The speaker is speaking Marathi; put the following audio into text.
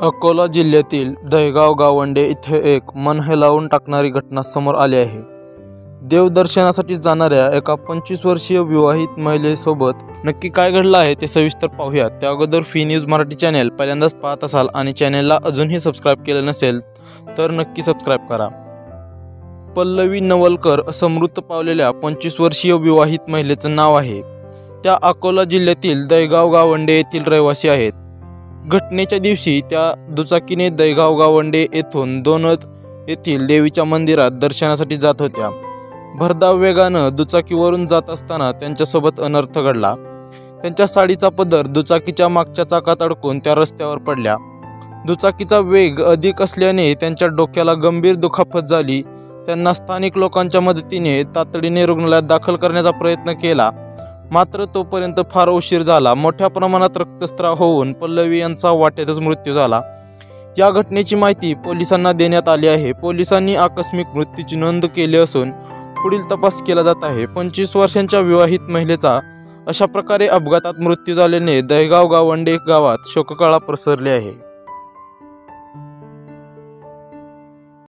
अकोला जिल्ह्यातील दहेगाव गावंडे येथे एक मन हेलावून टाकणारी घटना समोर आली आहे। देवदर्शनासाठी जाणाऱ्या एका 25 वर्षीय विवाहित महिलेसोबत नक्की काय घडलं आहे ते सविस्तर पाहूया। त्या अगोदर फी न्यूज मराठी चॅनल पहिल्यांदाच पाहत असाल आणि चॅनलला अजूनही सबस्क्राइब केलं नसेल तर नक्की सबस्क्राइब करा। पल्लवी नवलकर असं मृत पावलेल्या 25 वर्षीय विवाहित महिलेचं नाव आहे। त्या अकोला जिल्ह्यातील दहेगाव गावंडे येथील रहिवासी आहेत। घटनेच्या दिवशी त्या दुचाकीने दहेगाव गावंडे येथून दोनद येथील देवीच्या मंदिरात दर्शनासाठी जात होत्या। भरधाव वेगानं दुचाकीवरून जात असताना त्यांच्यासोबत अनर्थ घडला। त्यांच्या साडीचा पदर दुचाकीच्या मागच्या चाकात अडकून त्या रस्त्यावर पडल्या। दुचाकीचा वेग अधिक असल्याने त्यांच्या डोक्याला गंभीर दुखापत झाली। त्यांना स्थानिक लोकांच्या मदतीने तातडीने रुग्णालयात दाखल करण्याचा प्रयत्न केला, मात्र तोपर्यंत फार उशीर झाला। मोठ्या प्रमाणात रक्तस्राव होऊन पल्लवी यांचा वाटेतच मृत्यू झाला। या घटनेची माहिती पोलिसांना देण्यात आली आहे। पोलिसांनी आकस्मिक मृत्यूची नोंद केली असून पुढील तपास केला जात आहे। 25 वर्षांच्या विवाहित महिलेचा अशा प्रकारे अपघातात मृत्यू झाल्याने दहेगाव गावंडे गावात शोककळा पसरली आहे।